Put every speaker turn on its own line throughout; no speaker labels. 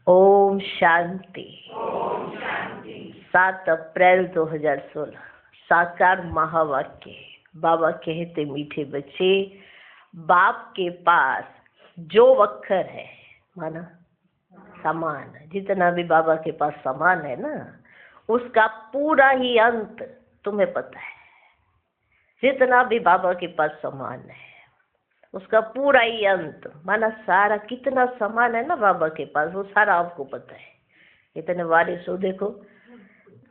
ओम शांति। 7 अप्रैल 2016 साकार महावाक्य। बाबा कहते, मीठे बच्चे, बाप के पास जो अक्षर है माना सामान, जितना भी बाबा के पास सामान है ना, उसका पूरा ही अंत तुम्हें पता है। जितना भी बाबा के पास सामान है उसका पूरा ही अंत माना सारा, कितना सामान है ना बाबा के पास, वो सारा आपको पता है। इतने वारिस हो, देखो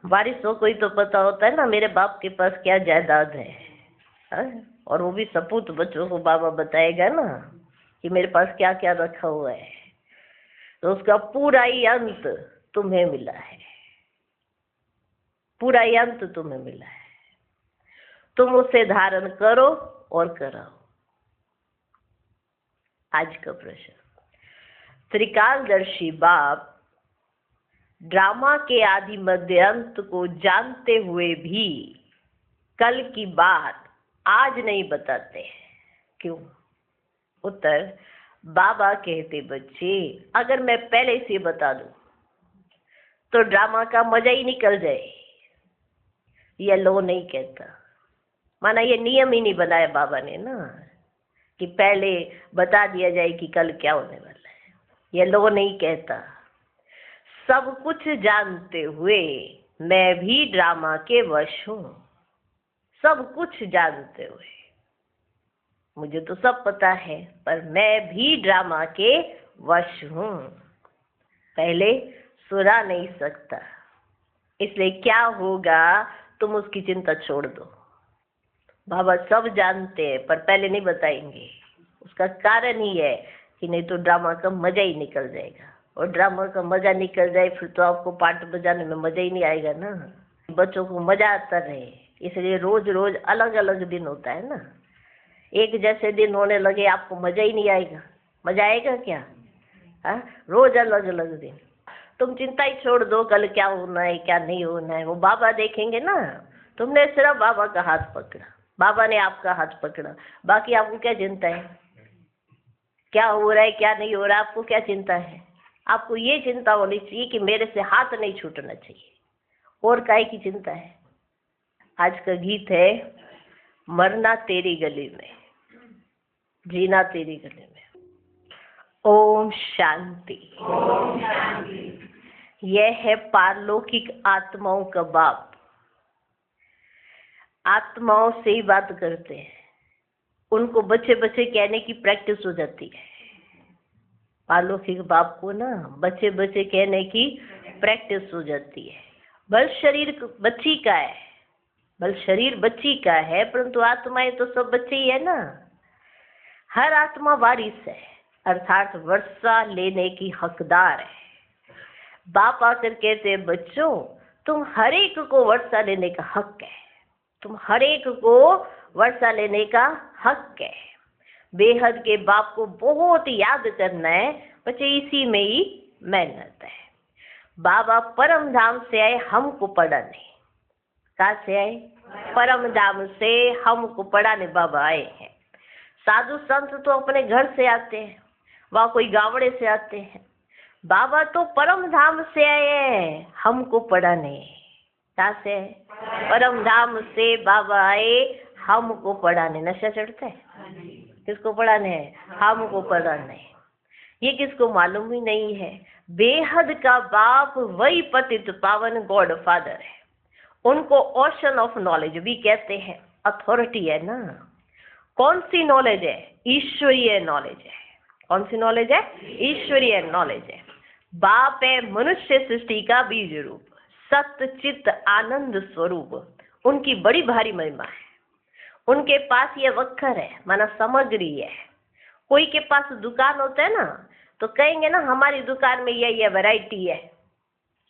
वारिस हो कोई तो पता होता है ना मेरे बाप के पास क्या जायदाद है, और वो भी सपूत बच्चों को बाबा बताएगा ना कि मेरे पास क्या क्या रखा हुआ है। तो उसका पूरा ही अंत तुम्हें मिला है, पूरा ही अंत तुम्हें मिला है। तुम उसे धारण करो और कराओ। आज का प्रश्न, त्रिकालदर्शी बाप ड्रामा के आदि मध्य अंत को जानते हुए भी कल की बात आज नहीं बताते हैं, क्यों? उत्तर, बाबा कहते, बच्चे अगर मैं पहले से बता दूं तो ड्रामा का मजा ही निकल जाए। यह लो नहीं कहता, माना ये नियम ही नहीं बनाया बाबा ने ना कि पहले बता दिया जाए कि कल क्या होने वाला है। यह लो नहीं कहता। सब कुछ जानते हुए मैं भी ड्रामा के वश हूं। सब कुछ जानते हुए, मुझे तो सब पता है, पर मैं भी ड्रामा के वश हूं। पहले सुना नहीं सकता, इसलिए क्या होगा, तुम उसकी चिंता छोड़ दो। बाबा सब जानते हैं पर पहले नहीं बताएंगे। उसका कारण ही है कि नहीं तो ड्रामा का मजा ही निकल जाएगा, और ड्रामा का मजा निकल जाए फिर तो आपको पार्ट बजाने में मजा ही नहीं आएगा ना। बच्चों को मजा आता रहे, इसलिए रोज रोज अलग अलग दिन होता है ना। एक जैसे दिन होने लगे आपको मजा ही नहीं आएगा। मजा आएगा क्या? रोज अलग अलग दिन। तुम चिंता ही छोड़ दो, कल क्या होना है क्या नहीं होना है वो बाबा देखेंगे ना। तुमने सिर्फ बाबा का हाथ पकड़ा, बाबा ने आपका हाथ पकड़ा, बाकी आपको क्या चिंता है? क्या हो रहा है क्या नहीं हो रहा, आपको क्या चिंता है? आपको ये चिंता होनी चाहिए कि मेरे से हाथ नहीं छूटना चाहिए, और काहे की चिंता है। आज का गीत है, मरना तेरी गली में, जीना तेरी गली में। ओम शांति। यह है पारलौकिक आत्माओं का बाप। आत्माओं से ही बात करते हैं, उनको बच्चे बच्चे कहने की प्रैक्टिस हो जाती है। पारलौकिक बाप को ना बच्चे बच्चे कहने की प्रैक्टिस हो जाती है। बल शरीर बच्ची का है, बल शरीर बच्ची का है, परंतु आत्माएं तो सब बच्चे ही है ना। हर आत्मा वारिस है, अर्थात वर्षा लेने की हकदार है। बाप आकर कहते हैं, बच्चों तुम हर एक को वर्षा लेने का हक है, तुम हर एक को वर्षा लेने का हक है। बेहद के बाप को बहुत याद करना है बच्चे, इसी में ही मेहनत है। बाबा परम धाम से आए हमको पढ़ाने। कहाँ से आए? परम धाम से हमको पढ़ाने बाबा आए हैं। साधु संत तो अपने घर से आते हैं, वह कोई गावड़े से आते हैं। बाबा तो परम धाम से आए हैं हमको पढ़ाने। कहाँ से? परम धाम से बाबा आए हमको पढ़ाने। नशा चढ़ता है? किसको पढ़ाने है? हमको पढ़ाने। ये किसको मालूम ही नहीं है। बेहद का बाप वही पतित पावन गॉड फादर है। उनको ओशन ऑफ नॉलेज भी कहते हैं, अथॉरिटी है ना। कौन सी नॉलेज है? ईश्वरीय नॉलेज है। कौन सी नॉलेज है? ईश्वरीय नॉलेज है। बाप है मनुष्य सृष्टि का बीज रूप, सत्य चित्त आनंद स्वरूप। उनकी बड़ी भारी महिमा है। उनके पास ये वक्र है, माना सामग्री है। कोई के पास दुकान होता है ना, तो कहेंगे ना हमारी दुकान में ये वैरायटी है,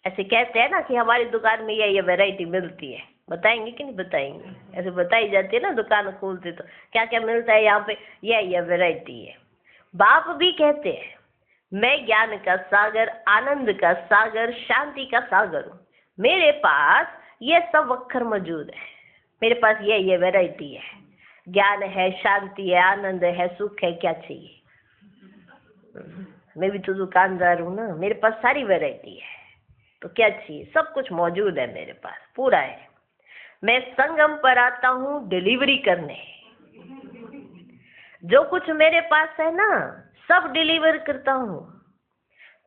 ऐसे कहते हैं ना कि हमारी दुकान में ये वैरायटी मिलती है। बताएंगे कि नहीं बताएंगे? ऐसे बताई जाती है ना, दुकान खोलते तो क्या क्या मिलता है यहाँ पे, ये वैरायटी है। बाप भी कहते हैं, मैं ज्ञान का सागर, आनंद का सागर, शांति का सागर हूँ। मेरे पास ये सब वक्र मौजूद है। मेरे पास ये वैरायटी है। ज्ञान है, शांति है, आनंद है, सुख है, क्या चाहिए? मैं भी तो दुकानदार हूँ ना, मेरे पास सारी वैरायटी है, तो क्या चाहिए, सब कुछ मौजूद है मेरे पास, पूरा है। मैं संगम पर आता हूँ डिलीवरी करने, जो कुछ मेरे पास है ना सब डिलीवर करता हूँ।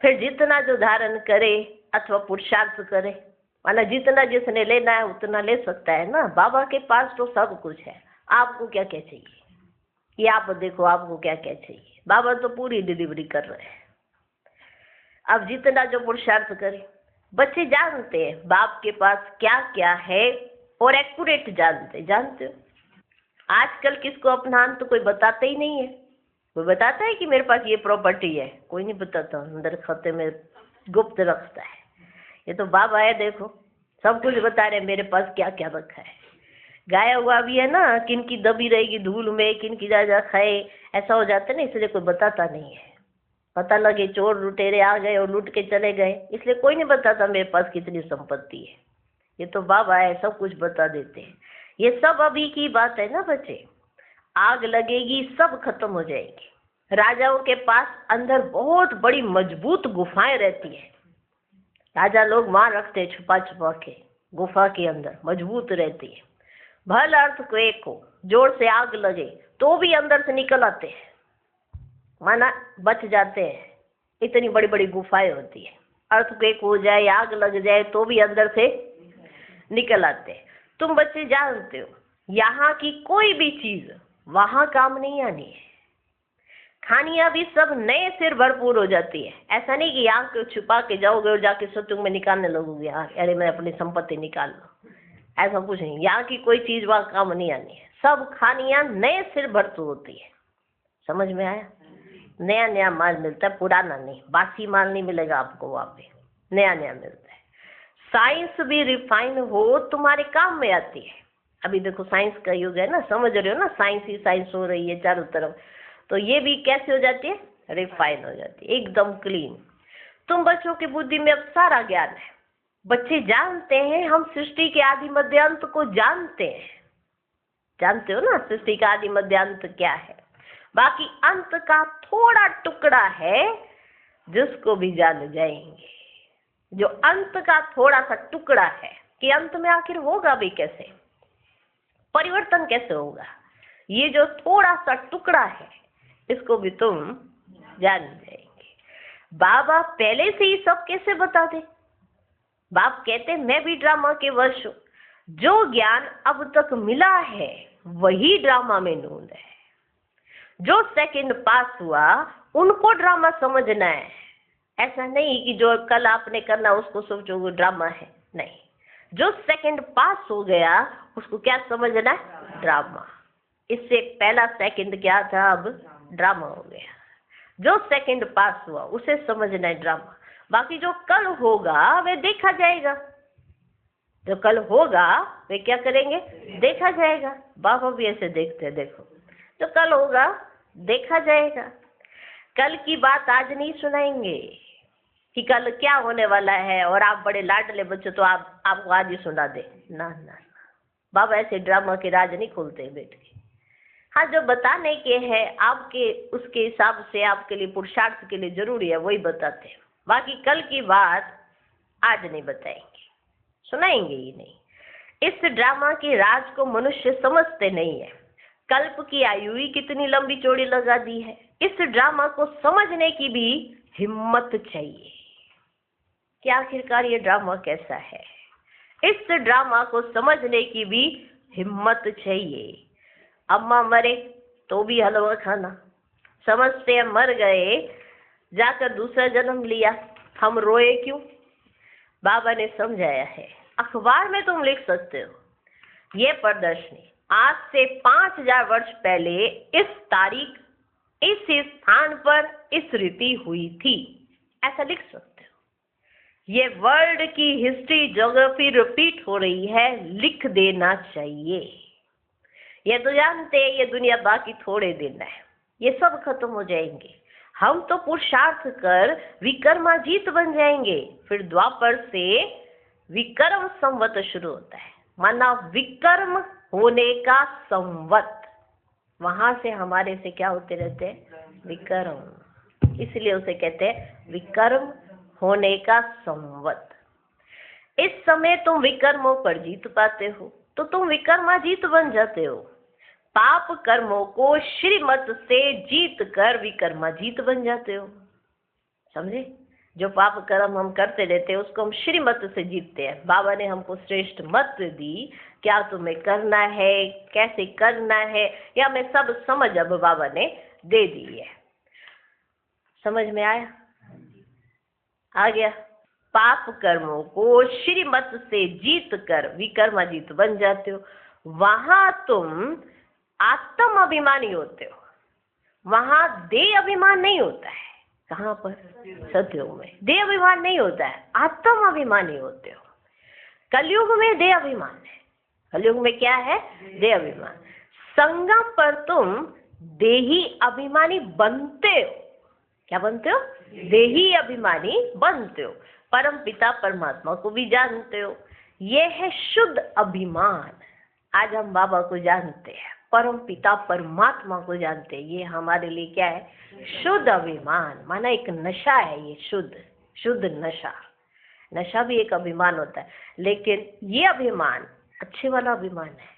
फिर जितना जो धारण करे अथवा पुरुषार्थ करे, माना जितना जिसने लेना है उतना ले सकता है ना, बाबा के पास तो सब कुछ है। आपको क्या क्या चाहिए ये आप देखो, आपको क्या क्या चाहिए, बाबा तो पूरी डिलीवरी कर रहे हैं। अब जितना जो पुरुषार्थ करे, बच्चे जानते हैं बाप के पास क्या क्या है और एक्यूरेट जानते हो। आजकल किसको अपना अंत कोई बताता ही नहीं है। कोई बताता है कि मेरे पास ये प्रॉपर्टी है? कोई नहीं बताता, अंदर खाते में गुप्त रखता है। ये तो बाबा है, देखो सब कुछ बता रहे मेरे पास क्या क्या रखा है। गाया हुआ भी है ना, किन की दबी रहेगी धूल में, किन की जा खाए, ऐसा हो जाता है ना, इसलिए कोई बताता नहीं है। पता लगे चोर लुटेरे आ गए और लूट के चले गए, इसलिए कोई नहीं बताता मेरे पास कितनी संपत्ति है। ये तो बाबा है, सब कुछ बता देते हैं। ये सब अभी की बात है ना बच्चे, आग लगेगी सब खत्म हो जाएगी। राजाओं के पास अंदर बहुत बड़ी मजबूत गुफाएं रहती है, राजा लोग वहां रखते हैं छुपा छुपा के, गुफा के अंदर मजबूत रहती है। भल अर्थक्वेक हो, जोर से आग लगे तो भी अंदर से निकल आते हैं, माना बच जाते हैं। इतनी बड़ी बड़ी गुफाएं होती है, अर्थक्वेक हो जाए, आग लग जाए तो भी अंदर से निकल आते हैं। तुम बच्चे जानते हो यहाँ की कोई भी चीज वहां काम नहीं आनी है। खानियां भी सब नए सिर भरपूर हो जाती है। ऐसा नहीं कि आंख छुपा के जाओगे और जाके सतुंग में निकालने लगोगे, अरे मैं अपनी संपत्ति निकाल लूं, ऐसा कुछ नहीं। यहाँ की कोई चीज वहां काम नहीं आनी है। सब खानियां नए सिर भरपूर होती है। समझ में आया? नया नया माल मिलता है, पुराना नहीं, बासी माल नहीं मिलेगा आपको वहां पे, नया नया मिलता है। साइंस भी रिफाइन हो तुम्हारे काम में आती है। अभी देखो साइंस का युग है ना, समझ रहे हो ना, साइंस ही साइंस हो रही है चारों तरफ, तो ये भी कैसे हो जाती है, रिफाइन हो जाती है, एकदम क्लीन। तुम बच्चों की बुद्धि में अब सारा ज्ञान है। बच्चे जानते हैं हम सृष्टि के आदि मध्य अंत को जानते हैं। जानते हो ना सृष्टि का आदि मध्य अंत क्या है। बाकी अंत का थोड़ा टुकड़ा है जिसको भी जान जाएंगे। जो अंत का थोड़ा सा टुकड़ा है कि अंत में आखिर होगा भी कैसे, परिवर्तन कैसे होगा, ये जो थोड़ा सा टुकड़ा है इसको भी तुम जान जाएंगे। बाबा पहले से ही सब कैसे बता दे। बाप कहते मैं भी ड्रामा के वश हूं, जो ज्ञान अब तक मिला है वही ड्रामा में नूंद है। जो सेकंड पास हुआ उनको ड्रामा समझना है। ऐसा नहीं कि जो कल आपने करना उसको सोचोगे ड्रामा है, नहीं। जो सेकंड पास हो गया उसको क्या समझना है, ड्रामा। इससे पहला सेकंड क्या था, अब ड्रामा हो गया। जो सेकंड पास हुआ उसे समझना है ड्रामा। बाकी जो कल होगा वे देखा जाएगा। जो कल होगा वे क्या करेंगे, देखा जाएगा। बाबा भी ऐसे देखते हैं, देखो जो कल होगा देखा जाएगा। कल की बात आज नहीं सुनाएंगे कि कल क्या होने वाला है और आप बड़े लाडले बच्चे तो आपको आज ही सुना दे, ना ना। बाबा ऐसे ड्रामा के राज नहीं खोलते बैठ के। हाँ, जो बताने के हैं आपके उसके हिसाब से आपके लिए पुरुषार्थ के लिए जरूरी है वही बताते हैं। बाकी कल की बात आज नहीं बताएंगे, सुनाएंगे ही नहीं। इस ड्रामा के राज को मनुष्य समझते नहीं है। कल्प की आयु ही कितनी लंबी चौड़ी लगा दी है। इस ड्रामा को समझने की भी हिम्मत चाहिए कि आखिरकार ये ड्रामा कैसा है। इस ड्रामा को समझने की भी हिम्मत चाहिए। अम्मा मरे तो भी हलवा खाना, समझते हैं मर गए जाकर दूसरा जन्म लिया, हम रोए क्यों। बाबा ने समझाया है, अखबार में तुम लिख सकते हो ये प्रदर्शनी आज से 5000 वर्ष पहले इस तारीख इस स्थान पर इस रीति हुई थी, ऐसा लिख सकते हो। ये वर्ल्ड की हिस्ट्री ज्योग्राफी रिपीट हो रही है, लिख देना चाहिए। ये तो जानते हैं ये दुनिया बाकी थोड़े दिन है, ये सब खत्म हो जाएंगे। हम तो पुरुषार्थ कर विक्रमाजीत बन जाएंगे। फिर द्वापर से विक्रम संवत शुरू होता है, माना विक्रम होने का संवत। वहां से हमारे से क्या होते रहते हैं, विक्रम। इसलिए उसे कहते हैं विकर्म होने का संवत। इस समय तुम विकर्मों पर जीत पाते हो तो तुम विकर्माजीत बन जाते हो। पाप कर्मों को श्रीमत से जीत कर विकर्माजीत बन जाते हो। समझे? जो पाप कर्म हम करते रहते हैं उसको हम श्रीमत से जीतते हैं। बाबा ने हमको श्रेष्ठ मत दी, क्या तुम्हें करना है, कैसे करना है, या मैं सब समझ अब बाबा ने दे दी है। समझ में आया? आ गया? पाप कर्मों को श्रीमत से जीत कर विकर्माजीत बन जाते हो। वहां तुम आत्म अभिमानी होते हो, वहां देह अभिमान नहीं होता है। कहाँ पर? सतयुग में देह अभिमान नहीं होता है, आत्म अभिमानी होते हो। कलयुग में देह अभिमान है। कलयुग में क्या है? देह अभिमान। संगम पर तुम देही अभिमानी बनते हो। क्या बनते हो? देही अभिमानी बनते हो। परम पिता परमात्मा को भी जानते हो। यह है शुद्ध अभिमान। आज हम बाबा को जानते हैं, परम पिता परमात्मा को जानते हैं। ये हमारे लिए क्या है? शुद्ध अभिमान। माना एक नशा है ये, शुद्ध नशा। नशा भी एक अभिमान होता है, लेकिन ये अभिमान अच्छे वाला अभिमान है,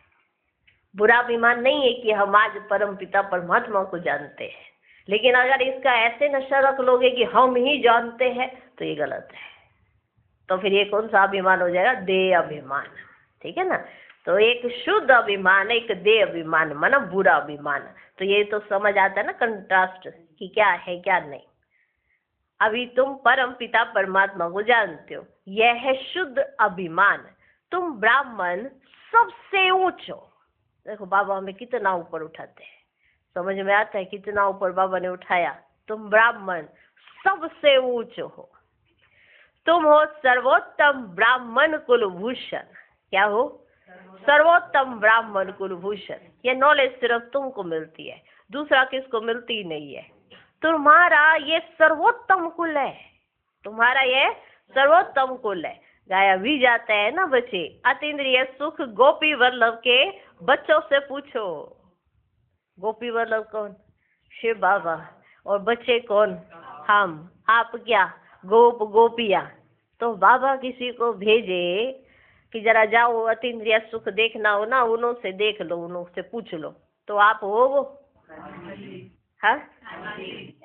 बुरा अभिमान नहीं है कि हम आज परम पिता परमात्मा को जानते हैं। लेकिन अगर इसका ऐसे नशा रख लोगे कि हम ही जानते हैं तो ये गलत है। तो फिर ये कौन सा अभिमान हो जाएगा? देह अभिमान। ठीक है ना? तो एक शुद्ध अभिमान, एक देह अभिमान, माना बुरा अभिमान। तो ये तो समझ आता है ना कंट्रास्ट कि क्या है क्या नहीं। अभी तुम परम पिता परमात्मा को जानते हो, यह है शुद्ध अभिमान। तुम ब्राह्मण सबसे ऊंच हो। देखो बाबा हमें कितना ऊपर उठाते हैं, समझ में आता है कितना ऊपर बाबा ने उठाया। तुम ब्राह्मण सबसे ऊंच हो। तुम हो सर्वोत्तम ब्राह्मण कुलभूषण। क्या हो? सर्वोत्तम ब्राह्मण कुलभूषण। ये नॉलेज सिर्फ तुमको मिलती है, दूसरा किसको मिलती नहीं है। तुम्हारा ये सर्वोत्तम कुल है, तुम्हारा ये सर्वोत्तम कुल है। गाया भी जाता है ना बच्चे, अतीन्द्रिय सुख गोपी वल्लभ के बच्चों से पूछो। गोपी वल्लभ कौन? शिव बाबा। और बच्चे कौन? हम। आप क्या? गोप गोपिया। तो बाबा किसी को भेजे कि जरा जाओ अतीन्द्रिय सुख देखना हो ना, उन्हों से देख लो, उन्हों से पूछ लो, तो आप हो वो? हाँ?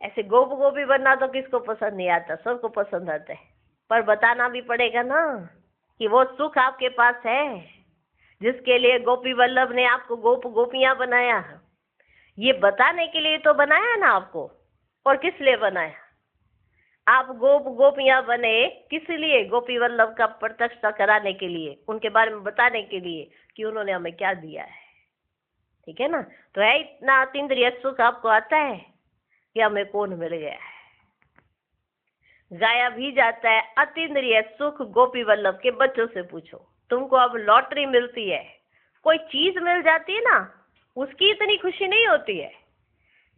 ऐसे गोप गोपी बनना तो किसको पसंद नहीं आता? सबको पसंद आता है, पर बताना भी पड़ेगा ना कि वो सुख आपके पास है जिसके लिए गोपी वल्लभ ने आपको गोप गोपियां बनाया। ये बताने के लिए तो बनाया ना आपको। और किस लिए बनाया? आप गोप गोपियां बने किस लिए? गोपी वल्लभ का प्रत्यक्ष कराने के लिए, उनके बारे में बताने के लिए कि उन्होंने हमें क्या दिया है। ठीक है ना? तो है इतना अतीन्द्रिय सुख आपको आता है कि हमें कौन मिल गया है। गाया भी जाता है अतीन्द्रिय सुख गोपी वल्लभ के बच्चों से पूछो। तुमको अब लॉटरी मिलती है, कोई चीज मिल जाती है ना, उसकी इतनी खुशी नहीं होती है।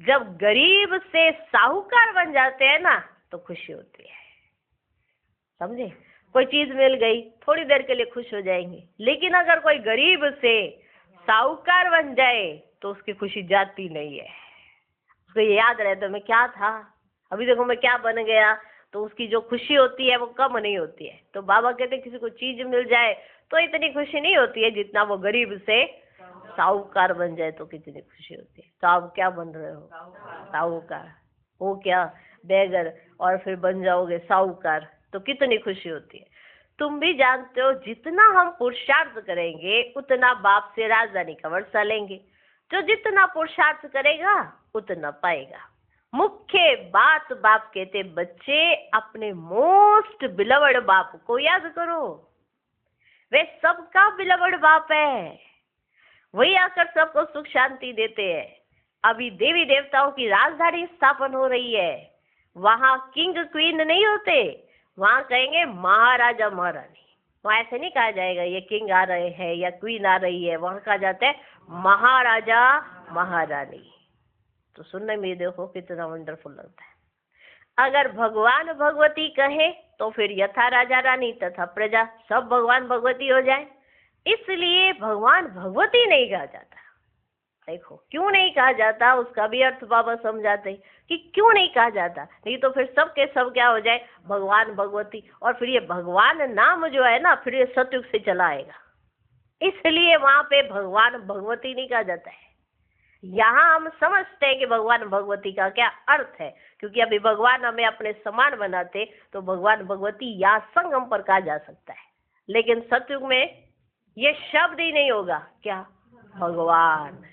जब गरीब से साहूकार बन जाते हैं ना तो खुशी होती है। समझे? कोई चीज मिल गई, थोड़ी देर के लिए खुश हो जाएंगे, लेकिन अगर कोई गरीब से साहूकार बन जाए तो उसकी खुशी जाती नहीं है। उसको याद रहता मैं क्या था, अभी देखो मैं क्या बन गया, तो उसकी जो खुशी होती है वो कम नहीं होती है। तो बाबा कहते किसी को चीज मिल जाए तो इतनी खुशी नहीं होती है जितना वो गरीब से साहूकार बन जाए तो कितनी खुशी होती है। तो आप क्या बन रहे हो? साहूकार। वो क्या? बेगर। और फिर बन जाओगे साहूकार तो कितनी खुशी होती है। तुम भी जानते हो जितना हम पुरुषार्थ करेंगे उतना बाप से राजधानी का वर्षा लेंगे। जो जितना पुरुषार्थ करेगा उतना पाएगा। मुख्य बात बाप कहते बच्चे अपने मोस्ट बिलवड बाप को याद करो। वे सबका बिलवड बाप है, वही आकर सबको सुख शांति देते हैं। अभी देवी देवताओं की राजधानी स्थापन हो रही है, वहां किंग क्वीन नहीं होते, वहां कहेंगे महाराजा महारानी। वहां ऐसे नहीं कहा जाएगा ये किंग आ रहे हैं या क्वीन आ रही है, वहां कहा जाता है महाराजा महारानी। तो सुनने में देखो कितना वंडरफुल लगता है। अगर भगवान भगवती कहे तो फिर यथा राजा रानी तथा प्रजा, सब भगवान भगवती हो जाए। इसलिए भगवान भगवती नहीं कहा जाता, देखो क्यों नहीं कहा जाता, उसका भी अर्थ बाबा समझाते कि क्यों नहीं कहा जाता, नहीं तो फिर सब के सब क्या हो जाए, भगवान भगवती, और फिर ये भगवान नाम जो है ना फिर ये सतयुग से चला आएगा, इसलिए वहां पे भगवान भगवती नहीं कहा जाता है। यहाँ हम समझते हैं कि भगवान भगवती का क्या अर्थ है, क्योंकि अभी भगवान हमें अपने समान बनाते तो भगवान भगवती या संगम पर कहा जा सकता है, लेकिन सतयुग में ये शब्द ही नहीं होगा, क्या भगवान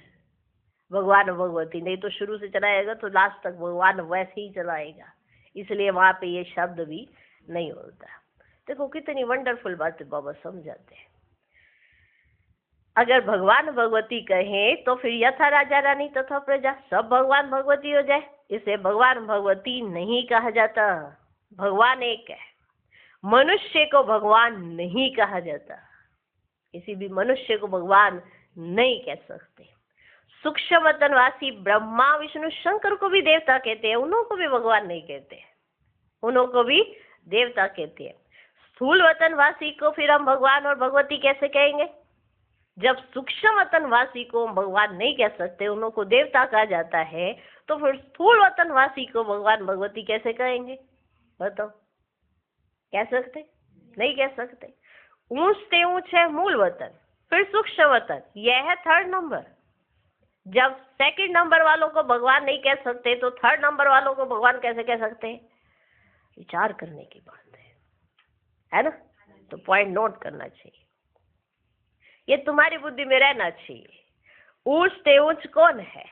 भगवान भगवती, नहीं तो शुरू से चलाएगा तो लास्ट तक भगवान वैसे ही चलाएगा, इसलिए वहां पे ये शब्द भी नहीं होता। देखो कितनी वंडरफुल बातें बाबा समझाते हैं। अगर भगवान भगवती कहें तो फिर यथा राजा रानी तथा प्रजा सब भगवान भगवती हो जाए, इसे भगवान भगवती नहीं कहा जाता। भगवान एक है, मनुष्य को भगवान नहीं कहा जाता, किसी भी मनुष्य को भगवान नहीं कह सकते। सूक्ष्म वतनवासी ब्रह्मा विष्णु शंकर को भी देवता कहते हैं, उन्हों को भी भगवान नहीं कहते, उन्हों को भी देवता कहते हैं। स्थूल वतनवासी को फिर हम भगवान और भगवती कैसे कहेंगे, जब सूक्ष्म वतनवासी को हम भगवान नहीं कह सकते, उन्हों को देवता कहा जाता है, तो फिर स्थूल वतनवासी को भगवान भगवती कैसे कहेंगे, बताओ, कह सकते, नहीं कह सकते। ऊंच से ऊंच है मूल वतन, फिर सूक्ष्म वतन, यह है थर्ड नंबर। जब सेकंड नंबर वालों को भगवान नहीं कह सकते तो थर्ड नंबर वालों को भगवान कैसे कह सकते हैं, विचार करने की बात है ना, तो पॉइंट नोट करना चाहिए, ये तुम्हारी बुद्धि में रहना चाहिए। ऊंच से ऊंच कौन है,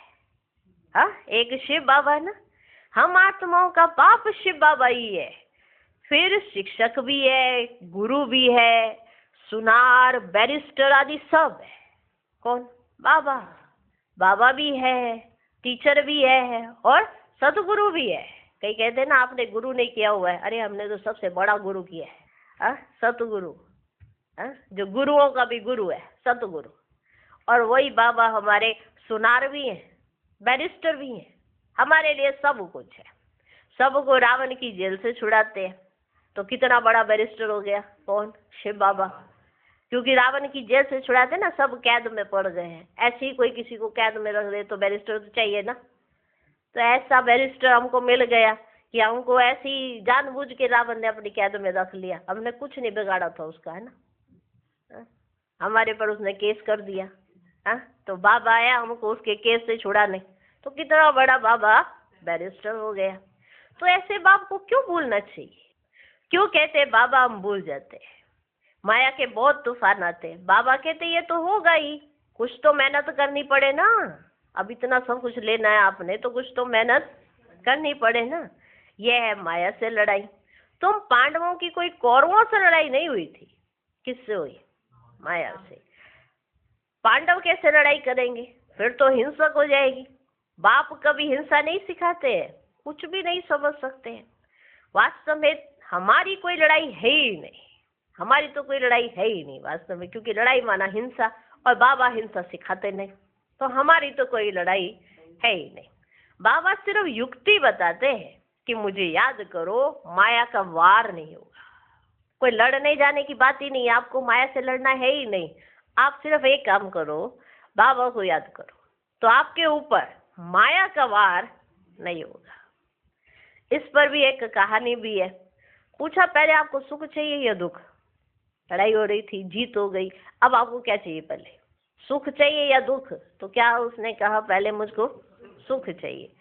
हाँ एक शिव बाबा है ना, हम आत्माओं का बाप शिव बाबा ही है, फिर शिक्षक भी है, गुरु भी है, सुनार बैरिस्टर आदि सब है, कौन, बाबा, बाबा भी है, टीचर भी है और सतगुरु भी है। कई कहते हैं ना आपने गुरु नहीं किया हुआ है, अरे हमने तो सबसे बड़ा गुरु किया है, सतगुरु, जो गुरुओं का भी गुरु है, सतगुरु। और वही बाबा हमारे सुनार भी हैं, बैरिस्टर भी हैं, हमारे लिए सब कुछ है। सबको रावण की जेल से छुड़ाते हैं, तो कितना बड़ा बैरिस्टर हो गया, कौन, शिव बाबा, क्योंकि रावण की जेल से छुड़ाते ना, सब कैद में पड़ गए हैं। ऐसे ही कोई किसी को कैद में रख दे तो बैरिस्टर तो चाहिए ना, तो ऐसा बैरिस्टर हमको मिल गया कि हमको ऐसी जानबूझ के रावण ने अपनी कैद में रख लिया, हमने कुछ नहीं बिगाड़ा था उसका, है ना, हमारे पर उसने केस कर दिया, तो बाबा आया हमको उसके केस से छुड़ाने, तो कितना बड़ा बाबा बैरिस्टर हो गया। तो ऐसे बाप को क्यों भूलना चाहिए, क्यों कहते बाबा हम भूल जाते हैं, माया के बहुत तूफान आते हैं, बाबा कहते ये तो होगा ही, कुछ तो मेहनत करनी पड़े ना, अब इतना सब कुछ लेना है आपने तो कुछ तो मेहनत करनी पड़े ना। यह है माया से लड़ाई। तुम पांडवों की कोई कौरवों से लड़ाई नहीं हुई थी, किससे हुई, माया से। पांडव कैसे लड़ाई करेंगे, फिर तो हिंसक हो जाएगी। बाप कभी हिंसा नहीं सिखाते हैं, कुछ भी नहीं समझ सकते हैं। वास्तव में हमारी कोई लड़ाई है ही नहीं, हमारी तो कोई लड़ाई है ही नहीं वास्तव में, क्योंकि लड़ाई माना हिंसा, और बाबा हिंसा सिखाते नहीं, तो हमारी तो कोई लड़ाई है ही नहीं। बाबा सिर्फ युक्ति बताते हैं कि मुझे याद करो, माया का वार नहीं होगा, कोई लड़ने जाने की बात ही नहीं, आपको माया से लड़ना है ही नहीं। आप सिर्फ एक काम करो, बाबा को याद करो, तो आपके ऊपर माया का वार नहीं होगा। इस पर भी एक कहानी भी है। पूछा पहले आपको सुख चाहिए या दुख, लड़ाई हो रही थी, जीत हो गई, अब आपको क्या चाहिए, पहले सुख चाहिए या दुख, तो क्या उसने कहा पहले मुझको सुख चाहिए,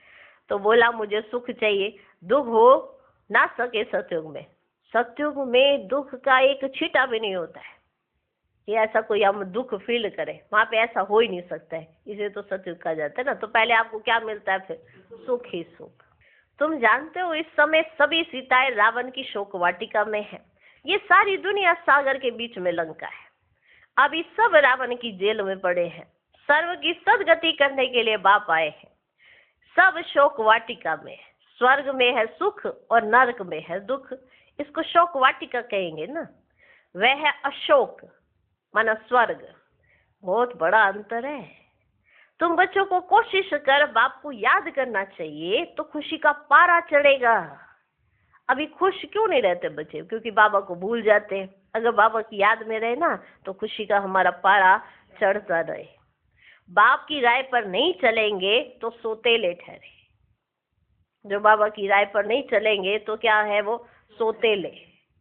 तो बोला मुझे सुख चाहिए, दुख हो ना सके सतयुग में। सतयुग में दुख का एक छींटा भी नहीं होता है कि ऐसा कोई हम दुख फील करें, वहां पे ऐसा हो ही नहीं सकता है, इसे तो सतयुग कहा जाता है ना। तो पहले आपको क्या मिलता है, फिर सुख ही सुख। तुम जानते हो इस समय सभी सीताएं रावण की शोक वाटिका में है, ये सारी दुनिया सागर के बीच में लंका है, अभी सब रावण की जेल में पड़े हैं। सर्व की सदगति करने के लिए बाप आए हैं, सब शोक वाटिका में है, स्वर्ग में है सुख और नरक में है दुख, इसको शोक वाटिका कहेंगे ना। वह है अशोक माना स्वर्ग, बहुत बड़ा अंतर है। तुम बच्चों को कोशिश कर बाप को याद करना चाहिए तो खुशी का पारा चढ़ेगा। अभी खुश क्यों नहीं रहते बच्चे, क्योंकि बाबा को भूल जाते हैं। अगर बाबा की याद में रहे ना तो खुशी का हमारा पारा चढ़ता रहे। बाप की राय पर नहीं चलेंगे तो सोतेले ठहरे। जो बाबा की राय पर नहीं चलेंगे तो क्या है वो? सोतेले।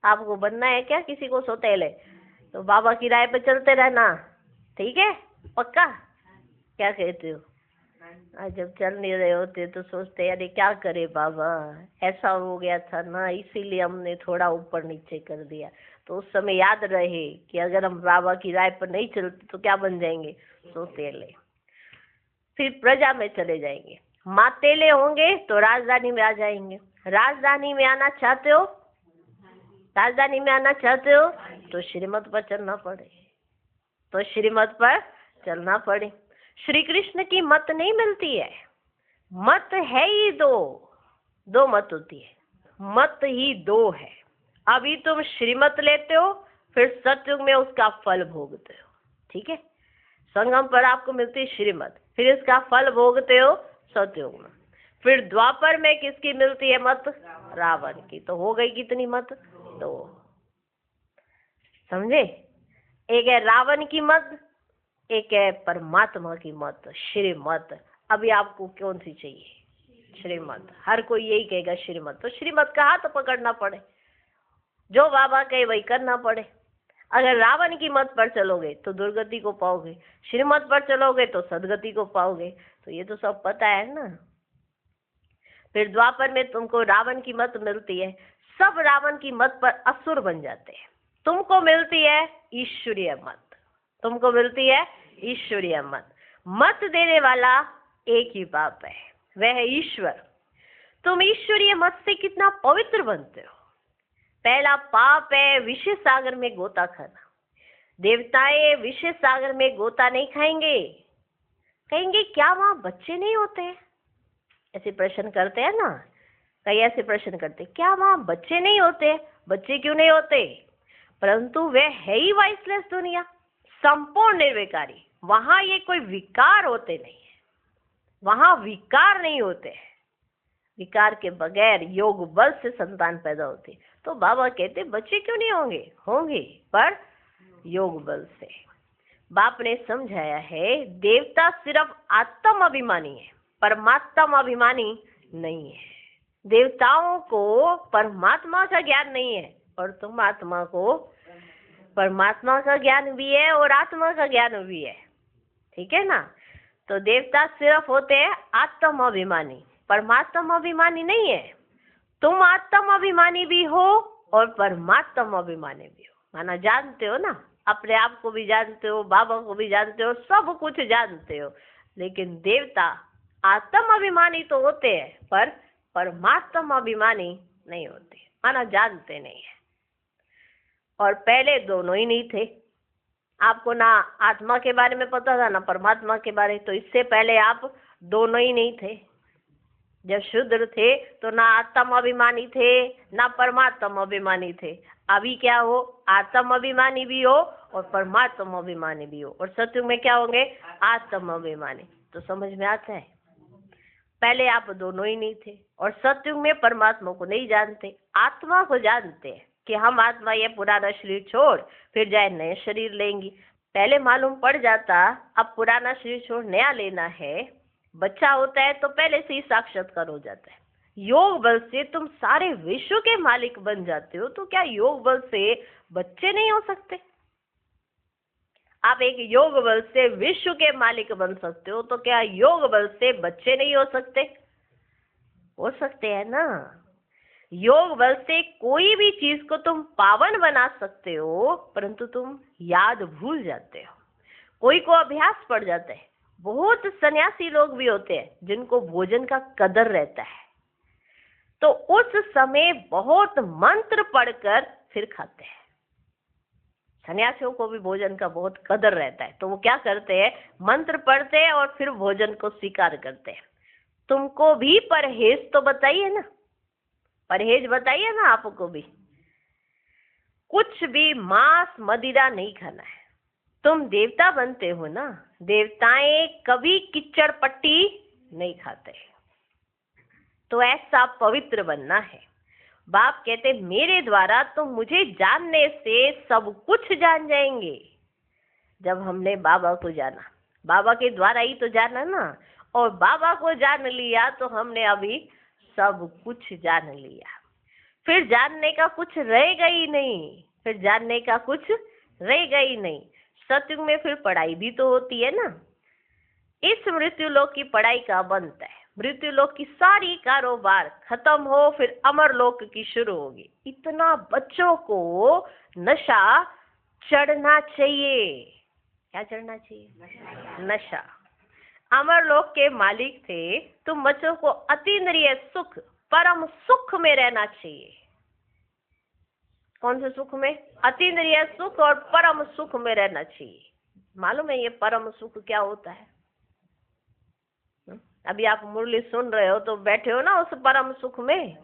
आपको बनना है क्या किसी को सोतेले? तो बाबा की राय पर चलते रहना, ठीक है? पक्का? क्या कहते हो? आज जब चल नहीं रहे होते तो सोचते अरे क्या करे बाबा, ऐसा हो गया था ना, इसीलिए हमने थोड़ा ऊपर नीचे कर दिया। तो उस समय याद रहे कि अगर हम बाबा की राय पर नहीं चलते तो क्या बन जाएंगे? सोतेले। फिर प्रजा में चले जाएंगे। मातेले होंगे तो राजधानी में आ जाएंगे। राजधानी में आना चाहते हो? राजधानी में आना चाहते हो तो श्रीमत पर चलना पड़े, तो श्रीमत पर चलना पड़े। श्री कृष्ण की मत नहीं मिलती है। मत है ही दो मत होती है, मत ही दो है। अभी तुम श्रीमत लेते हो, फिर सतयुग में उसका फल भोगते हो, ठीक है? संगम पर आपको मिलती है श्रीमत, फिर इसका फल भोगते हो सतयुग में। फिर द्वापर में किसकी मिलती है मत? रावण की। तो हो गई कितनी मत? दो। समझे? एक है रावण की मत, एक है परमात्मा की मत, श्रीमत। अभी आपको कौन सी चाहिए? श्रीमत। हर कोई यही कहेगा श्रीमत। तो श्रीमत का हाथ पकड़ना पड़े, जो बाबा कहे वही करना पड़े। अगर रावण की मत पर चलोगे तो दुर्गति को पाओगे, श्रीमत पर चलोगे तो सदगति को पाओगे। तो ये तो सब पता है ना। फिर द्वापर में तुमको रावण की मत मिलती है, सब रावण की मत पर असुर बन जाते हैं। तुमको मिलती है ईश्वरीय मत, तुमको मिलती है ईश्वरीय मत। मत देने वाला एक ही बाप है, वह है ईश्वर। तुम ईश्वरीय मत से कितना पवित्र बनते हो। पहला पाप है विषय सागर में गोता खाना। देवताएं विषय सागर में गोता नहीं खाएंगे, कहेंगे क्या वहां बच्चे नहीं होते? ऐसे प्रश्न करते हैं ना, कई ऐसे प्रश्न करते, क्या वहां बच्चे नहीं होते? बच्चे क्यों नहीं होते? परंतु वे है ही वाइसलेस दुनिया, संपूर्ण निर्विकारी। वहां ये कोई विकार होते नहीं है, वहां विकार नहीं होते। विकार के बगैर योग बल से संतान पैदा होती। तो बाबा कहते बच्चे क्यों नहीं होंगे? होंगे, पर योग बल से। बाप ने समझाया है देवता सिर्फ आत्म अभिमानी है, परमात्मा अभिमानी नहीं है। देवताओं को परमात्मा का ज्ञान नहीं है, और तुम आत्मा को परमात्मा का ज्ञान भी है और आत्मा का ज्ञान भी है, ठीक है ना? तो देवता सिर्फ होते हैं आत्म अभिमानी, परमात्मा अभिमानी नहीं है। तुम आत्म अभिमानी भी हो और परमात्मा अभिमानी भी हो। माना जानते हो ना, अपने आप को भी जानते हो, बाबा को भी जानते हो, सब कुछ जानते हो। लेकिन देवता आत्म अभिमानी तो होते हैं, पर परमात्मा अभिमानी नहीं होते, माना जानते नहीं है। और पहले दोनों ही नहीं थे। आपको ना आत्मा के बारे में पता था ना परमात्मा के बारे, तो इससे पहले आप दोनों ही नहीं थे। जब शूद्र थे तो ना आत्म अभिमानी थे ना परमात्मा अभिमानी थे। अभी क्या हो? आत्म अभिमानी भी हो और परमात्मा अभिमानी भी हो। और सत्युग में क्या होंगे? आत्म अभिमानी। तो समझ में आता है? पहले आप दोनों ही नहीं थे, और सत्युग में परमात्मा को नहीं जानते, आत्मा को जानते हैं कि हम आत्मा ये पुराना शरीर छोड़ फिर जाए नए शरीर लेंगी। पहले मालूम पड़ जाता अब पुराना शरीर छोड़ नया लेना है। बच्चा होता है तो पहले से ही साक्षात्कार हो जाता है। योग बल से तुम सारे विश्व के मालिक बन जाते हो, तो क्या योग बल से बच्चे नहीं हो सकते? आप एक योग बल से विश्व के मालिक बन सकते हो, तो क्या योग बल से बच्चे नहीं हो सकते? हो सकते हैं ना। योग बल से कोई भी चीज को तुम पावन बना सकते हो, परंतु तुम याद भूल जाते हो। कोई को अभ्यास पड़ जाता है। बहुत सन्यासी लोग भी होते हैं जिनको भोजन का कदर रहता है, तो उस समय बहुत मंत्र पढ़कर फिर खाते हैं। सन्यासियों को भी भोजन का बहुत कदर रहता है, तो वो क्या करते हैं? मंत्र पढ़ते हैं और फिर भोजन को स्वीकार करते हैं। तुमको भी परहेज तो बताइए ना, परहेज बताइए ना आपको भी। कुछ भी मांस मदिरा नहीं खाना है। तुम देवता बनते हो ना, देवताएं कभी किच्चड़ पट्टी नहीं खाते, तो ऐसा पवित्र बनना है। बाप कहते मेरे द्वारा तुम मुझे जानने से सब कुछ जान जाएंगे। जब हमने बाबा को जाना, बाबा के द्वारा ही तो जाना ना, और बाबा को जान लिया तो हमने अभी सब कुछ जान लिया। फिर जानने का कुछ रहेगा ही नहीं, फिर जानने का कुछ रहेगा ही नहीं। सत्युग में फिर पढ़ाई भी तो होती है ना। इस मृत्युलोक की पढ़ाई का अंत है, मृत्युलोक की सारी कारोबार खत्म हो, फिर अमरलोक की शुरू होगी। इतना बच्चों को नशा चढ़ना चाहिए। क्या चढ़ना चाहिए? नशा। अमरलोक के मालिक थे, तुम बच्चों को अतीन्द्रिय सुख, परम सुख में रहना चाहिए। कौन से सुख में? अतीन्द्रिय सुख और परम सुख में रहना चाहिए। मालूम है ये परम सुख क्या होता है? अभी आप मुरली सुन रहे हो तो बैठे हो ना उस परम सुख में,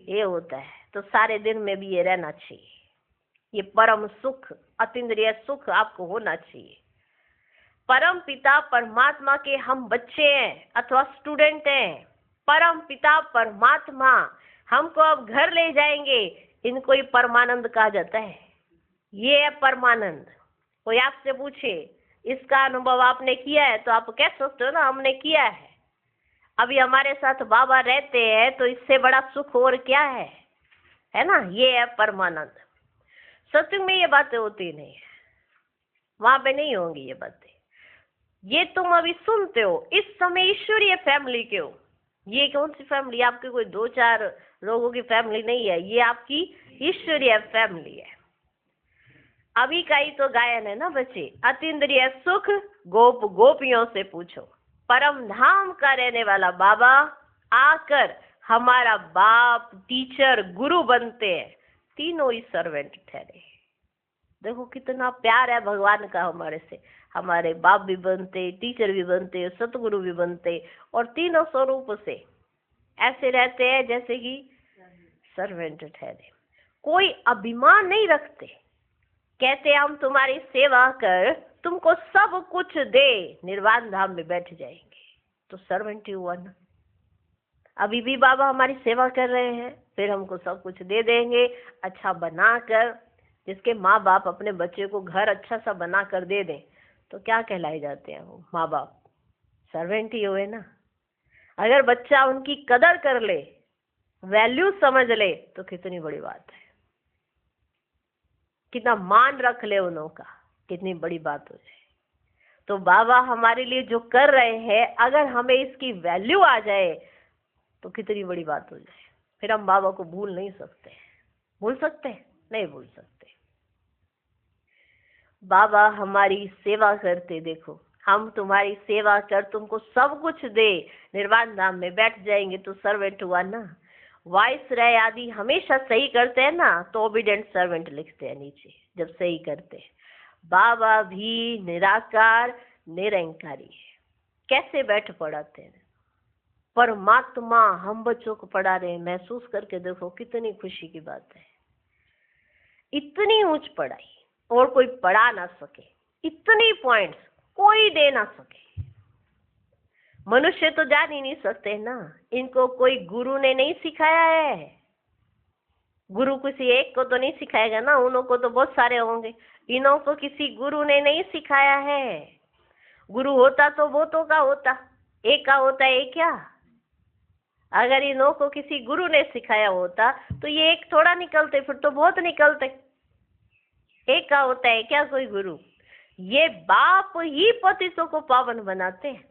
ये होता है। तो सारे दिन में भी ये रहना चाहिए, ये परम सुख, अतीन्द्रिय सुख आपको होना चाहिए। परम पिता परमात्मा के हम बच्चे हैं अथवा स्टूडेंट हैं। परम पिता परमात्मा हमको अब घर ले जाएंगे, इनको ही परमानंद कहा जाता है। ये है परमानंद। कोई आपसे पूछे इसका अनुभव आपने किया है तो आप कह सकते हो ना हमने किया है। अभी हमारे साथ बाबा रहते हैं तो इससे बड़ा सुख और क्या है ना? ये है परमानंद। सत्संग में ये बातें होती नहीं है, वहां पे नहीं होंगी ये बातें। ये तुम अभी सुनते हो, इस समय ईश्वरीय फैमिली के हो। ये कौन सी फैमिली? आपकी कोई 2-4 लोगों की फैमिली नहीं है, ये आपकी ईश्वरीय फैमिली है। अभी का ही तो गायन है ना बच्चे, अतीन्द्रिय सुख गोप गोपियों से पूछो। परम धाम का रहने वाला बाबा आकर हमारा बाप, टीचर, गुरु बनते हैं, तीनों ही सर्वेंट ठहरे। देखो कितना प्यार है भगवान का हमारे से। हमारे बाप भी बनते, टीचर भी बनते, सतगुरु भी बनते, और तीनों स्वरूप से ऐसे रहते हैं जैसे कि सर्वेंट ठहरे। कोई अभिमान नहीं रखते, कहते हम तुम्हारी सेवा कर तुमको सब कुछ दे, निर्वाण धाम में बैठ जाएंगे। तो सर्वेंट ही हुआ ना। अभी भी बाबा हमारी सेवा कर रहे हैं, फिर हमको सब कुछ दे देंगे अच्छा बनाकर। जिसके माँ बाप अपने बच्चे को घर अच्छा सा बना कर दे दें तो क्या कहलाए जाते हैं वो माँ बाप? सर्वेंट ही हुए ना। अगर बच्चा उनकी कदर कर ले, वैल्यू समझ ले, तो कितनी बड़ी बात है। कितना मान रख ले उन्हों का, कितनी बड़ी बात हो जाए। तो बाबा हमारे लिए जो कर रहे हैं, अगर हमें इसकी वैल्यू आ जाए तो कितनी बड़ी बात हो जाए। फिर हम बाबा को भूल नहीं सकते। भूल सकते? नहीं भूल सकते। बाबा हमारी सेवा करते, देखो हम तुम्हारी सेवा कर तुमको सब कुछ दे, निर्वाण धाम में बैठ जाएंगे। तो सर्वेंट हुआ ना। वाइस रहे आदि हमेशा सही करते हैं ना, तो ओबीडेंट सर्वेंट लिखते हैं नीचे जब सही करते हैं। बाबा भी निराकार निरंकारी है। कैसे बैठ पढ़ाते हैं परमात्मा, हम बच्चों को पढ़ा रहे हैं। महसूस करके देखो कितनी खुशी की बात है। इतनी ऊंच पढ़ाई और कोई पढ़ा ना सके, इतनी पॉइंट्स कोई दे ना सके। मनुष्य तो जान ही नहीं सकते ना, इनको कोई गुरु ने नहीं सिखाया है। गुरु किसी एक को तो नहीं सिखाएगा ना, उन्हों को तो बहुत सारे होंगे। इन्हों को किसी गुरु ने नहीं सिखाया है। गुरु होता तो बहुतों का होता, एक का होता है क्या? अगर इन्हों को किसी गुरु ने सिखाया होता तो ये एक थोड़ा निकलते, फिर तो बहुत निकलते। एक का होता है क्या कोई गुरु? ये बाप ही पतितों को पावन बनाते हैं।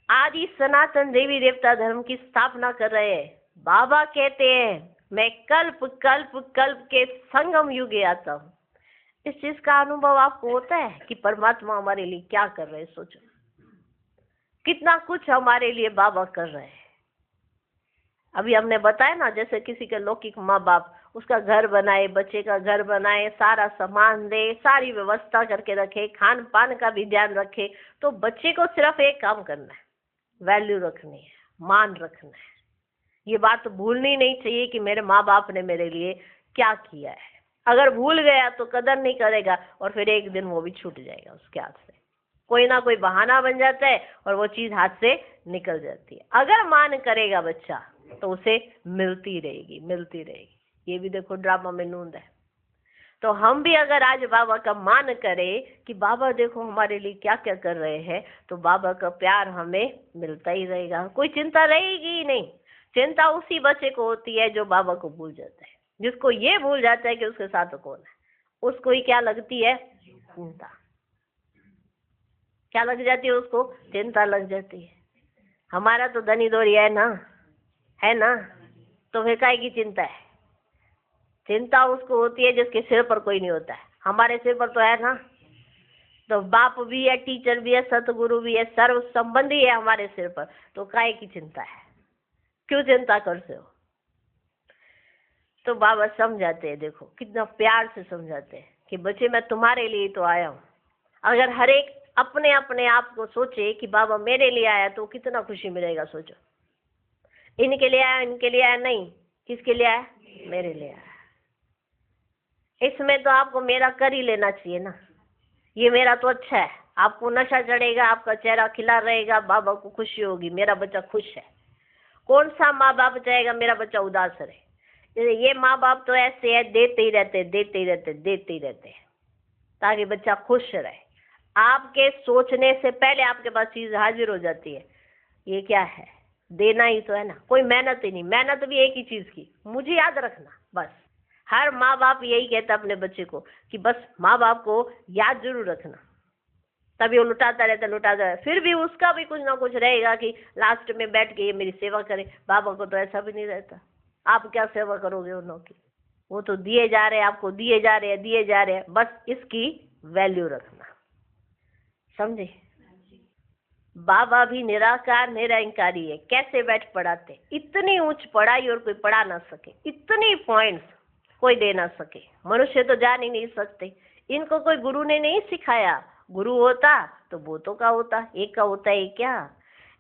आदि सनातन देवी देवता धर्म की स्थापना कर रहे हैं। बाबा कहते हैं मैं कल्प कल्प कल्प के संगम युगे आता हूँ। इस चीज का अनुभव आपको होता है कि परमात्मा हमारे लिए क्या कर रहे हैं? सोचो कितना कुछ हमारे लिए बाबा कर रहे हैं। अभी हमने बताया ना, जैसे किसी के लौकिक माँ बाप उसका घर बनाए, बच्चे का घर बनाए, सारा सामान दे, सारी व्यवस्था करके रखे, खान पान का भी ध्यान रखे। तो बच्चे को सिर्फ एक काम करना है, वैल्यू रखनी है, मान रखना है। ये बात भूलनी नहीं चाहिए कि मेरे माँ बाप ने मेरे लिए क्या किया है। अगर भूल गया तो कदर नहीं करेगा और फिर एक दिन वो भी छूट जाएगा उसके हाथ से। कोई ना कोई बहाना बन जाता है और वो चीज हाथ से निकल जाती है। अगर मान करेगा बच्चा तो उसे मिलती रहेगी, मिलती रहेगी। ये भी देखो ड्रामा में नूंद है। तो हम भी अगर आज बाबा का मान करें कि बाबा देखो हमारे लिए क्या क्या कर रहे हैं, तो बाबा का प्यार हमें मिलता ही रहेगा, कोई चिंता रहेगी ही नहीं। चिंता उसी बच्चे को होती है जो बाबा को भूल जाता है, जिसको ये भूल जाता है कि उसके साथ कौन है, उसको ही क्या लगती है, चिंता। क्या लग जाती है उसको, चिंता लग जाती है। हमारा तो धनी दौरी है ना, तो फिर काहे की चिंता है। चिंता उसको होती है जिसके सिर पर कोई नहीं होता है, हमारे सिर पर तो है ना। तो बाप भी है, टीचर भी है, सतगुरु भी है, सर्व संबंधी है हमारे सिर पर, तो काहे की चिंता है, क्यों चिंता करते हो। तो बाबा समझाते हैं, देखो कितना प्यार से समझाते हैं कि बच्चे मैं तुम्हारे लिए तो आया हूँ। अगर हर एक अपने अपने आप को सोचे कि बाबा मेरे लिए आया, तो कितना खुशी मिलेगा। सोचो, इनके लिए आया, इनके लिए आया नहीं, किसके लिए आया, मेरे लिए आया। इसमें तो आपको मेरा कर ही लेना चाहिए ना, ये मेरा तो अच्छा है। आपको नशा चढ़ेगा, आपका चेहरा खिला रहेगा, बाबा को खुशी होगी, मेरा बच्चा खुश है। कौन सा माँ बाप चाहेगा मेरा बच्चा उदास रहे। ये माँ बाप तो ऐसे है, देते ही रहते देते ही रहते देते ही रहते हैं, ताकि बच्चा खुश रहे। आपके सोचने से पहले आपके पास चीज हाजिर हो जाती है, ये क्या है, देना ही तो है ना, कोई मेहनत ही नहीं। मेहनत भी एक ही चीज की, मुझे याद रखना, बस। हर माँ बाप यही कहता अपने बच्चे को कि बस माँ बाप को याद जरूर रखना, तभी वो लुटाता रहता। फिर भी उसका भी कुछ ना कुछ रहेगा कि लास्ट में बैठ के ये मेरी सेवा करे। बाबा को तो ऐसा भी नहीं रहता, आप क्या सेवा करोगे उन्हों की, वो तो दिए जा रहे हैं आपको, दिए जा रहे हैं, बस इसकी वैल्यू रखना, समझे। बाबा भी निराकार निरंकारी है। कैसे बैठ पढ़ाते, इतनी उच्च पढ़ाई और कोई पढ़ा ना सके, इतनी पॉइंट्स कोई दे ना सके, मनुष्य तो जान ही नहीं सकते। इनको कोई गुरु ने नहीं सिखाया, गुरु होता तो बहुतों का होता, एक का होता है क्या।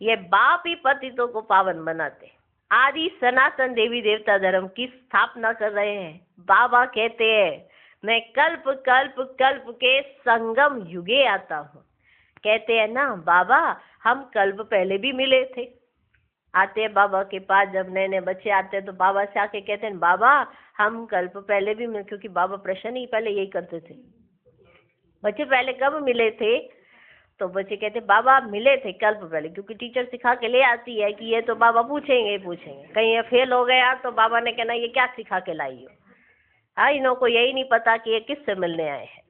ये बाप ही पतितों को पावन बनाते, आदि सनातन देवी देवता धर्म की स्थापना कर रहे हैं। बाबा कहते हैं मैं कल्प कल्प कल्प के संगम युगे आता हूँ। कहते हैं ना बाबा, हम कल्प पहले भी मिले थे। आते हैं बाबा के पास, जब नए नए बच्चे आते हैं तो बाबा से आके कहते हैं बाबा हम कल्प पहले भी मिले, क्योंकि बाबा प्रश्न ही पहले यही करते थे, बच्चे पहले कब मिले थे। तो बच्चे कहते बाबा मिले थे कल्प पहले, क्योंकि टीचर सिखा के ले आती है कि ये तो बाबा पूछेंगे कहीं ये फेल हो गया तो बाबा ने कहना ये क्या सिखा के लाई हो। हाँ, इन्हों को यही नहीं पता कि ये किससे मिलने आए हैं,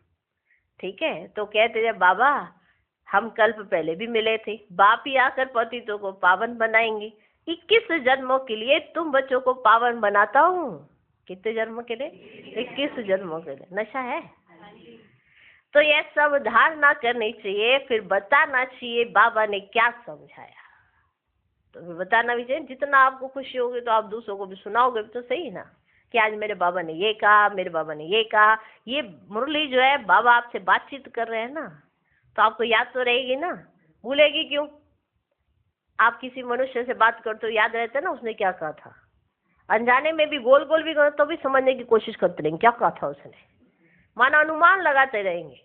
ठीक है। तो कहते थे बाबा हम कल्प पहले भी मिले थे, बाप ही आकर पतितों को पावन बनाएंगे। 21 जन्मों के लिए तुम बच्चों को पावन बनाता हूँ। कितने जन्मों के लिए, 21 जन्मों के लिए। नशा है तो यह सब धारणा करनी चाहिए, फिर बताना चाहिए बाबा ने क्या समझाया, तो फिर बताना भी चाहिए। जितना आपको खुशी होगी तो आप दूसरों को भी सुनाओगे तो सही ना, कि आज मेरे बाबा ने ये कहा, मेरे बाबा ने ये कहा। ये मुरली जो है बाबा आपसे बातचीत कर रहे हैं ना, तो आपको याद तो रहेगी ना, भूलेगी क्यों। आप किसी मनुष्य से बात करते हो, याद रहता है ना उसने क्या कहा था। अनजाने में भी गोल गोल भी करो तो भी समझने की कोशिश करते रहेंगे क्या कहा था उसने, माना अनुमान लगाते रहेंगे,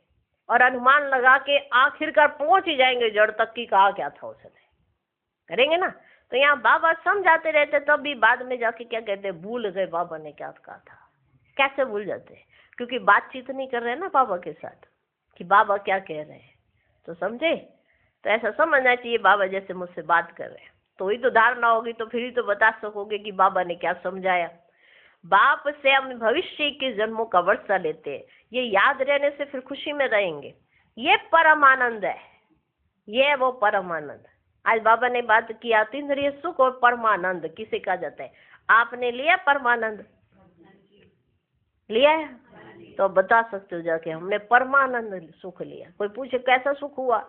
और अनुमान लगा के आखिरकार पहुंच ही जाएंगे जड़ तक की कहा क्या था उसने, करेंगे ना। तो यहाँ बाबा समझाते रहते, तब भी बाद में जाके क्या कहते, भूल गए बाबा ने क्या कहा था। कैसे भूल जाते हैं, क्योंकि बातचीत नहीं कर रहे हैं ना बाबा के साथ कि बाबा क्या कह रहे हैं, तो समझे। तो ऐसा समझना चाहिए बाबा जैसे मुझसे बात कर रहे हैं, तो ही तो धारणा होगी, तो फिर ही तो बता सकोगे कि बाबा ने क्या समझाया। बाप से हम भविष्य के जन्मों का वर्षा लेते हैं, ये याद रहने से फिर खुशी में रहेंगे। ये परम आनंद है, ये वो परम आनंद। आज बाबा ने बात किया तीन्द्रिय सुख और परमानंद किसे कहा जाता है। आपने लिया परमानंद, लिया है, तो बता सकते हो जाके हमने परमानंद सुख लिया। कोई पूछे कैसा सुख हुआ,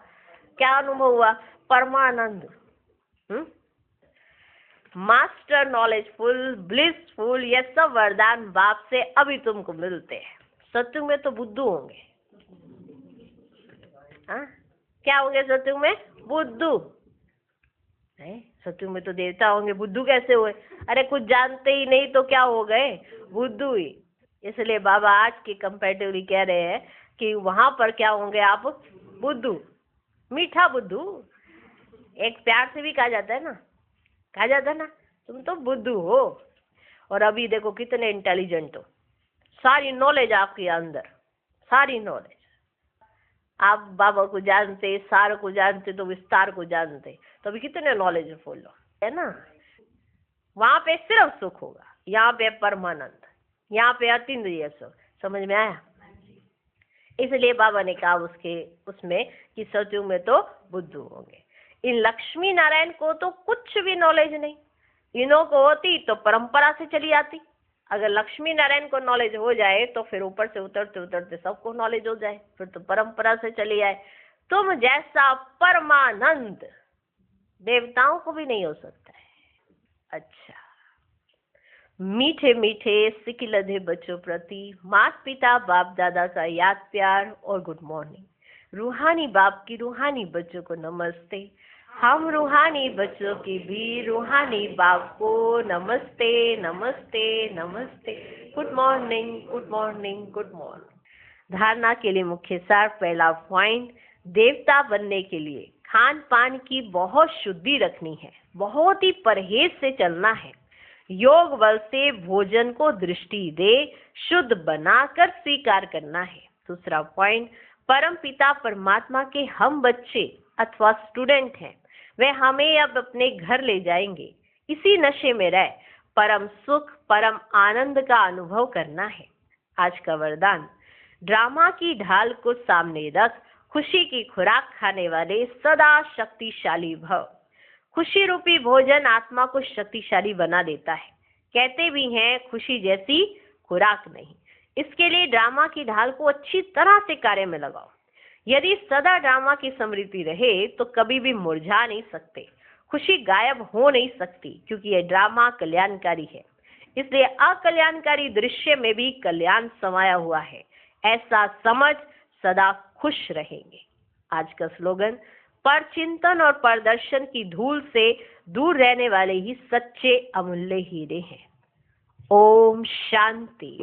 क्या अनुभव हुआ, परमानंद। मास्टर नॉलेजफुल ब्लिसफुल, ये सब वरदान बाप से अभी तुमको मिलते हैं। सत्युग में तो बुद्धू होंगे, हाँ क्या होंगे सत्युग में, बुद्धू है। सत्युग में तो देवता होंगे, बुद्धू कैसे हुए, अरे कुछ जानते ही नहीं तो क्या हो गए, बुद्धू ही। इसलिए बाबा आज के कंपैरेटिवली कह रहे हैं कि वहां पर क्या होंगे आप, बुद्धू, मीठा बुद्धू। एक प्यार से भी कहा जाता है ना, तुम तो बुद्धू हो। और अभी देखो कितने इंटेलिजेंट हो, सारी नॉलेज आपके अंदर, सारी नॉलेज। आप बाबा को जानते, सार को जानते, तो विस्तार को जानते, तो अभी कितने नॉलेजफुल हो, है ना। वहां पे सिर्फ सुख होगा, यहाँ पे परमानंद, यहाँ पे अतीन्द्रिय सुख। समझ में आया? इसलिए बाबा ने कहा उसमें कि सतयुग में तो बुद्धू होंगे। इन लक्ष्मी नारायण को तो कुछ भी नॉलेज नहीं, इन्हों को होती तो परंपरा से चली आती। अगर लक्ष्मी नारायण को नॉलेज हो जाए तो फिर ऊपर से उतरते उतरते सबको नॉलेज हो जाए, फिर तो परंपरा से चली आए। तुम जैसा परमानंद देवताओं को भी नहीं हो सकता है। अच्छा, मीठे मीठे सिकिलधे बच्चों प्रति माता पिता बाप दादा का याद प्यार और गुड मॉर्निंग। रूहानी बाप की रूहानी बच्चों को नमस्ते। हम रूहानी बच्चों की भी रूहानी बाप को नमस्ते नमस्ते नमस्ते। Good morning good morning good morning. धारणा के लिए मुख्य सार। पहला पॉइंट, देवता बनने के लिए खान पान की बहुत शुद्धि रखनी है, बहुत ही परहेज से चलना है। योग बल से भोजन को दृष्टि दे शुद्ध बनाकर स्वीकार करना है। दूसरा पॉइंट, परम पिता परमात्मा के हम बच्चे अथवा स्टूडेंट हैं, वे हमें अब अपने घर ले जाएंगे। इसी नशे में रह परम सुख परम आनंद का अनुभव करना है। आज का वरदान, ड्रामा की ढाल को सामने रख खुशी की खुराक खाने वाले सदा शक्तिशाली भव। खुशी रूपी भोजन आत्मा को शक्तिशाली बना देता है। कहते भी हैं खुशी जैसी खुराक नहीं। इसके लिए ड्रामा की ढाल को अच्छी तरह से कार्य में लगाओ। यदि सदा ड्रामा की स्मृति रहे तो कभी भी मुरझा नहीं सकते, खुशी गायब हो नहीं सकती, क्योंकि यह ड्रामा कल्याणकारी है। इसलिए अकल्याणकारी दृश्य में भी कल्याण समाया हुआ है, ऐसा समझ सदा खुश रहेंगे। आज का स्लोगन, पर चिंतन और प्रदर्शन की धूल से दूर रहने वाले ही सच्चे अमूल्य हीरे हैं। ओम शांति।